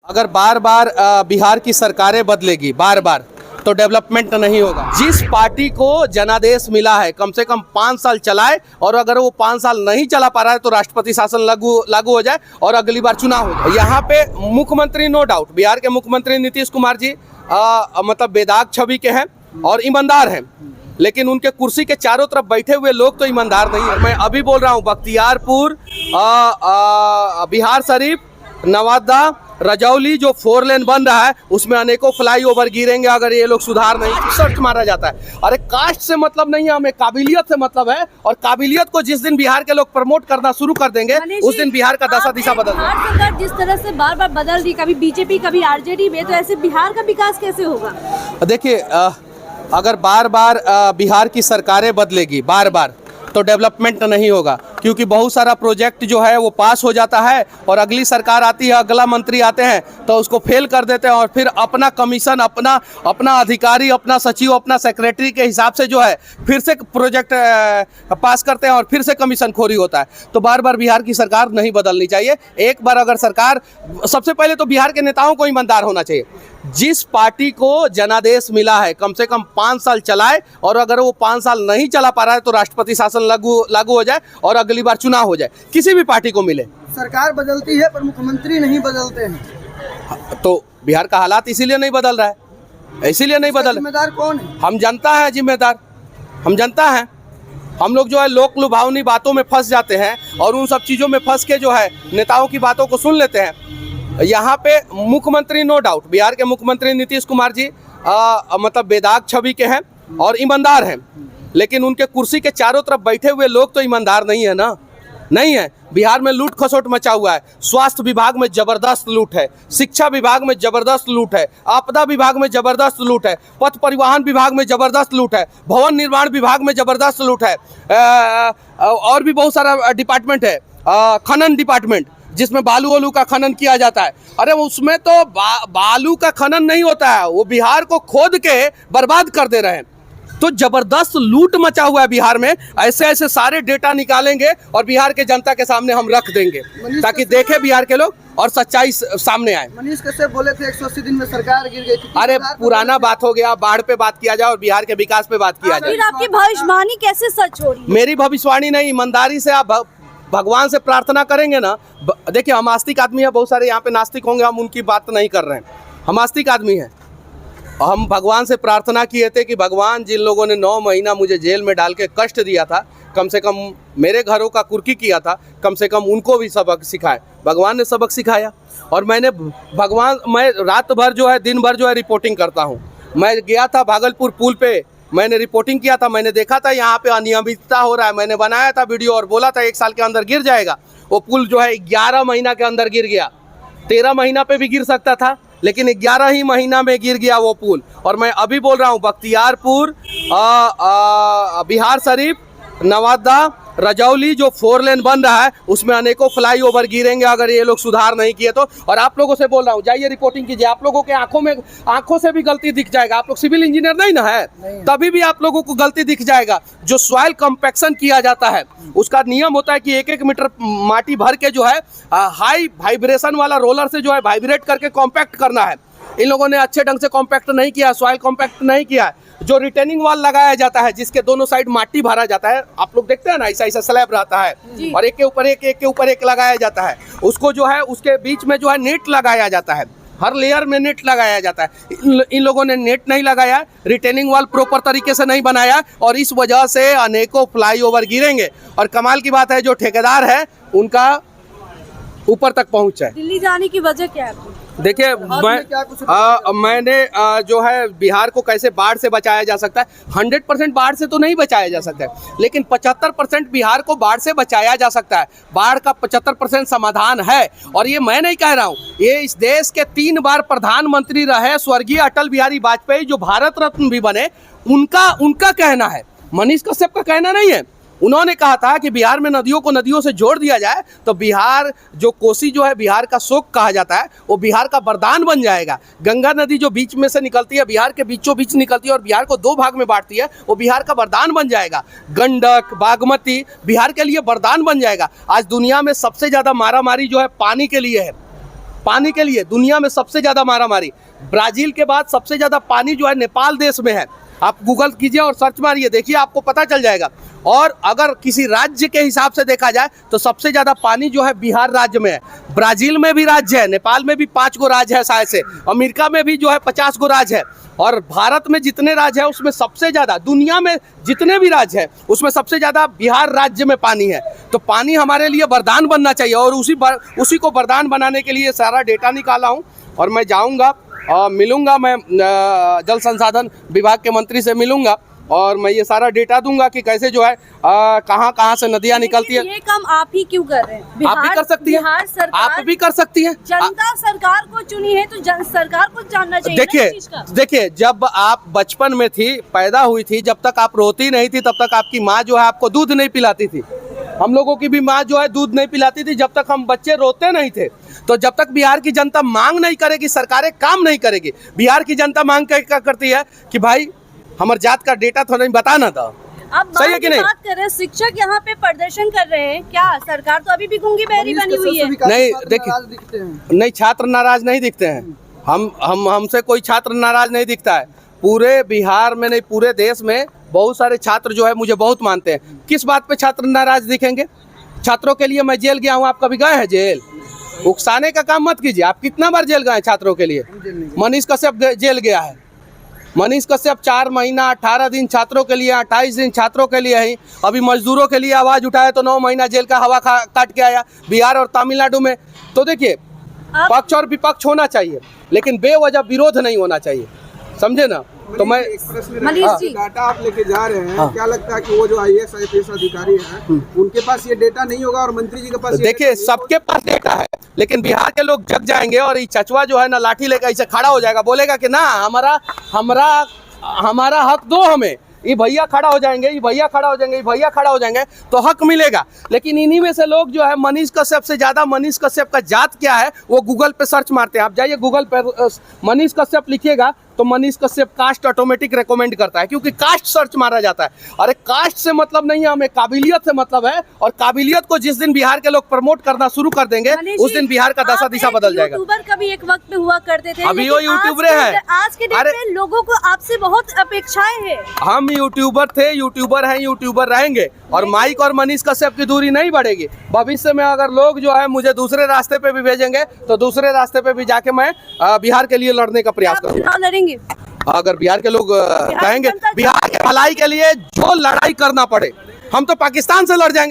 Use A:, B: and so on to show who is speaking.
A: अगर बार बार बिहार की सरकारें बदलेगी बार बार तो डेवलपमेंट नहीं होगा। जिस पार्टी को जनादेश मिला है कम से कम 5 साल चलाए, और अगर वो 5 साल नहीं चला पा रहा है तो राष्ट्रपति शासन लागू हो जाए और अगली बार चुनाव हो जाए। यहाँ पे मुख्यमंत्री नो डाउट बिहार के मुख्यमंत्री नीतीश कुमार जी मतलब बेदाग छवि के हैं और ईमानदार हैं, लेकिन उनके कुर्सी के चारों तरफ बैठे हुए लोग तो ईमानदार नहीं है। मैं अभी बोल रहा हूँ बख्तियारपुर, बिहार शरीफ, नवादा, रजौली जो 4 लेन बन रहा है उसमें अनेकों फ्लाईओवर गिरेंगे अगर ये लोग सुधार नहीं। सर्च मारा जाता है। अरे कास्ट से मतलब नहीं है, हमें काबिलियत से मतलब है, और काबिलियत को जिस दिन बिहार के लोग प्रमोट करना शुरू कर देंगे उस दिन बिहार का दशा दिशा बदल जाएगा।
B: सरकार जिस तरह से बार बार बदल रही, कभी बीजेपी कभी आरजेडी में, तो ऐसे बिहार का विकास कैसे होगा?
A: देखिए अगर बार बार बिहार की सरकारें बदलेगी बार बार तो डेवलपमेंट नहीं होगा, क्योंकि बहुत सारा प्रोजेक्ट जो है वो पास हो जाता है और अगली सरकार आती है, अगला मंत्री आते हैं तो उसको फेल कर देते हैं और फिर अपना कमीशन, अपना अधिकारी, अपना सचिव, अपना सेक्रेटरी के हिसाब से जो है फिर से प्रोजेक्ट पास करते हैं और फिर से कमीशन खोरी होता है। तो बार बार बिहार की सरकार नहीं बदलनी चाहिए। एक बार अगर सरकार, सबसे पहले तो बिहार के नेताओं को ईमानदार होना चाहिए। जिस पार्टी को जनादेश मिला है कम से कम 5 साल चलाए, और अगर वो 5 साल नहीं चला पा रहा है तो राष्ट्रपति शासन लागू हो जाए और अगली बार चुनाव हो जाए। किसी भी पार्टी को मिले।
C: सरकार बदलती है पर मुख्यमंत्री नहीं बदलते हैं,
A: तो बिहार का हालात इसीलिए नहीं बदल रहा है, इसीलिए नहीं बदल।
C: जिम्मेदार कौन है?
A: हम जनता है जिम्मेदार, हम जनता है। हम लोग जो है लोक लुभावनी बातों में फंस जाते हैं और उन सब चीज़ों में फंस के जो है नेताओं की बातों को सुन लेते हैं। यहाँ पे मुख्यमंत्री नो डाउट बिहार के मुख्यमंत्री नीतीश कुमार जी मतलब बेदाग छवि के हैं और ईमानदार हैं, लेकिन उनके कुर्सी के चारों तरफ बैठे हुए लोग तो ईमानदार नहीं है ना, नहीं है। बिहार में लूट खसोट मचा हुआ है। स्वास्थ्य विभाग में जबरदस्त लूट है, शिक्षा विभाग में जबरदस्त लूट है, आपदा विभाग में जबरदस्त लूट है, पथ परिवहन विभाग में जबरदस्त लूट है, भवन निर्माण विभाग में जबरदस्त लूट है, और भी बहुत सारा डिपार्टमेंट है, खनन डिपार्टमेंट जिसमें बालू वालू का खनन किया जाता है। अरे उसमें तो बालू का खनन नहीं होता है, वो बिहार को खोद के बर्बाद कर दे रहे हैं। तो जबरदस्त लूट मचा हुआ है बिहार में। ऐसे ऐसे सारे डेटा निकालेंगे और बिहार के जनता के सामने हम रख देंगे ताकि देखे बिहार के लोग और सच्चाई सामने आए।
C: मनीष कश्यप बोले थे 180 दिन में सरकार गिर गई थी।
A: अरे पुराना बात हो गया, बाढ़ पे बात किया जाए और बिहार के विकास पे बात किया जाए।
B: फिर आपकी भविष्यवाणी कैसे सच हो रही है?
A: मेरी भविष्यवाणी नहीं, ईमानदारी से आप भगवान से प्रार्थना करेंगे ना। देखिए हम आस्तिक आदमी है, बहुत सारे यहाँ पे नास्तिक होंगे, हम उनकी बात नहीं कर रहे हैं। हम आस्तिक आदमी हैं। हम भगवान से प्रार्थना किए थे कि भगवान जिन लोगों ने 9 महीना मुझे जेल में डाल के कष्ट दिया था, कम से कम मेरे घरों का कुर्की किया था, कम से कम उनको भी सबक सिखाए। भगवान ने सबक सिखाया और मैं रात भर जो है, दिन भर जो है रिपोर्टिंग करता हूँ। मैं गया था भागलपुर पुल पे, मैंने रिपोर्टिंग किया था, मैंने देखा था यहाँ पे अनियमितता हो रहा है, मैंने बनाया था वीडियो और बोला था 1 साल के अंदर गिर जाएगा। वो पुल जो है 11 महीना के अंदर गिर गया। 13 महीना पे भी गिर सकता था, लेकिन 11 ही महीना में गिर गया वो पुल। और मैं अभी बोल रहा हूँ बख्तियारपुर, बिहार शरीफ, नवादा, रजौली जो 4 लेन बन रहा है उसमें अनेकों फ्लाईओवर गिरेंगे अगर ये लोग सुधार नहीं किए तो। और आप लोगों से बोल रहा हूँ, जाइए रिपोर्टिंग कीजिए। आप लोगों के आंखों से भी गलती दिख जाएगा। आप लोग सिविल इंजीनियर नहीं ना है, तभी भी आप लोगों को गलती दिख जाएगा। जो सॉइल कंपैक्शन किया जाता है उसका नियम होता है कि 1-1 मीटर माटी भर के जो है हाई वाइब्रेशन वाला रोलर से जो है वाइब्रेट करके कॉम्पैक्ट करना है। इन लोगों ने अच्छे ढंग से कॉम्पैक्ट नहीं किया, सॉइल कॉम्पैक्ट नहीं किया। जो रिटेनिंग वॉल लगाया जाता है जिसके दोनों साइड माटी भरा जाता है, आप लोग देखते हैं ना, ऐसा स्लैब रहता है और एक के ऊपर एक लगाया जाता है। उसको जो है उसके बीच में जो है नेट लगाया जाता है, हर लेयर में नेट लगाया जाता है। इन लोगों ने नेट नहीं लगाया, रिटेनिंग वॉल प्रॉपर तरीके से नहीं बनाया और इस वजह से अनेकों फ्लाईओवर गिरेंगे। और कमाल की बात है जो ठेकेदार है उनका ऊपर तक पहुंच है।
B: दिल्ली जाने की वजह क्या है?
A: देखिए मैंने जो है बिहार को कैसे बाढ़ से बचाया जा सकता है, 100% बाढ़ से तो नहीं बचाया जा सकता है, लेकिन 75% बिहार को बाढ़ से बचाया जा सकता है। बाढ़ का 75% समाधान है। और ये मैं नहीं कह रहा हूँ, ये इस देश के 3 बार प्रधानमंत्री रहे स्वर्गीय अटल बिहारी वाजपेयी जो भारत रत्न भी बने, उनका कहना है, मनीष कश्यप का कहना नहीं है। उन्होंने कहा था कि बिहार में नदियों को नदियों से जोड़ दिया जाए तो बिहार जो कोसी जो है बिहार का शोक कहा जाता है, वो बिहार का वरदान बन जाएगा। गंगा नदी जो बीच में से निकलती है, बिहार के बीचों बीच निकलती है और बिहार को 2 भाग में बांटती है, वो बिहार का वरदान बन जाएगा। गंडक, बागमती बिहार के लिए वरदान बन जाएगा। आज दुनिया में सबसे ज़्यादा मारामारी जो है पानी के लिए है। पानी के लिए दुनिया में सबसे ज़्यादा मारामारी। ब्राज़ील के बाद सबसे ज़्यादा पानी जो है नेपाल देश में है। आप गूगल कीजिए और सर्च मारिए, देखिए आपको पता चल जाएगा। और अगर किसी राज्य के हिसाब से देखा जाए तो सबसे ज़्यादा पानी जो है बिहार राज्य में है। ब्राज़ील में भी राज्य है, नेपाल में भी 5 गो राज्य है शायद से, अमेरिका में भी जो है 50 गो राज्य है, और भारत में जितने राज्य है उसमें सबसे ज़्यादा, दुनिया में जितने भी राज्य है उसमें सबसे ज़्यादा बिहार राज्य में पानी है। तो पानी हमारे लिए वरदान बनना चाहिए, और उसी को वरदान बनाने के लिए सारा डेटा निकाला हूँ। और मैं जाऊँगा मिलूंगा, मैं जल संसाधन विभाग के मंत्री से मिलूंगा और मैं ये सारा डेटा दूंगा कि कैसे जो है कहाँ से नदियाँ निकलती है।
B: ये काम आप ही क्यों कर रहे हैं?
A: आप भी कर सकती हैं,
B: बिहार सरकार,
A: आप भी कर सकती हैं।
B: जनता सरकार को चुनी है तो सरकार को जानना चाहिए।
A: देखिए जब आप बचपन में थी, पैदा हुई थी, जब तक आप रोती नहीं थी तब तक आपकी माँ जो है आपको दूध नहीं पिलाती थी। हम लोगों की भी माँ जो है दूध नहीं पिलाती थी जब तक हम बच्चे रोते नहीं थे। तो जब तक बिहार की जनता मांग नहीं करेगी, सरकारें काम नहीं करेगी। बिहार की जनता मांग क्या करती है कि भाई हमारे जात का डेटा थोड़ा नहीं बताना था।
B: अब सही है कि नहीं? बात कर रहे हैं, शिक्षक यहाँ पे प्रदर्शन कर रहे हैं, क्या सरकार तो अभी भी गूंगी बहरी बनी हुई है?
A: नहीं देखिए, नहीं छात्र नाराज नहीं दिखते हैं। हमसे कोई छात्र नाराज नहीं दिखता है। पूरे बिहार में नहीं, पूरे देश में बहुत सारे छात्र जो है मुझे बहुत मानते हैं। किस बात पे छात्र नाराज दिखेंगे? छात्रों के लिए मैं जेल गया हूँ, आप कभी गए हैं जेल? उकसाने का काम मत कीजिए। आप कितना बार जेल गए छात्रों के लिए? मनीष कश्यप जेल गया है। मनीष कश्यप 4 महीना 18 दिन छात्रों के लिए, 28 दिन छात्रों के लिए ही। अभी मजदूरों के लिए आवाज उठाया तो 9 महीना जेल का हवा काट के आया बिहार और तमिलनाडु में। तो देखिए, पक्ष और विपक्ष होना चाहिए लेकिन बेवजह विरोध नहीं होना चाहिए, समझे ना? तो मैं
C: डाटा आप लेके जा रहे हैं, क्या लगता है कि वो जो IAS IPS अधिकारी हैं उनके पास ये डेटा नहीं होगा और मंत्री जी के पास?
A: देखिए सबके पास डेटा है लेकिन बिहार के लोग जग जाएंगे और ये चचवा जो है ना लाठी लेकर इसे खड़ा हो जाएगा, बोलेगा कि ना हमारा हक दो हमें। ये भैया खड़ा हो जाएंगे, ये भैया खड़ा हो जाएंगे, ये भैया खड़ा हो जाएंगे तो हक मिलेगा। लेकिन इन्हीं में से लोग जो है मनीष कश्यप से ज़्यादा, मनीष कश्यप का जात क्या है वो गूगल पे सर्च मारते हैं। आप जाइए गूगल पे मनीष कश्यप लिखिएगा तो Manish Kashyap caste automatic recommend करता है, क्योंकि कास्ट सर्च मारा जाता है। अरे कास्ट से मतलब नहीं है हमें, काबिलियत से मतलब है। और काबिलियत को जिस दिन बिहार के लोग प्रमोट करना शुरू कर देंगे उस दिन बिहार का दशा दिशा बदल जाएगा।
B: यूट्यूबर कभी एक वक्त में हुआ करते थे,
A: अभी वो यूट्यूबर है।
B: आज के डेट में लोगों को आपसे बहुत अपेक्षाएं हैं।
A: हम यूट्यूबर थे, यूट्यूबर हैं, यूट्यूबर रहेंगे और माइक और मनीष कश्यप की दूरी नहीं बढ़ेगी। भविष्य में अगर लोग जो है मुझे दूसरे रास्ते पे भी भेजेंगे तो दूसरे रास्ते पे भी जाके मैं बिहार के लिए लड़ने का प्रयास करूंगा। अगर बिहार के लोग कहेंगे बिहार के भलाई के लिए जो लड़ाई करना पड़े, हम तो पाकिस्तान से लड़ जाएंगे।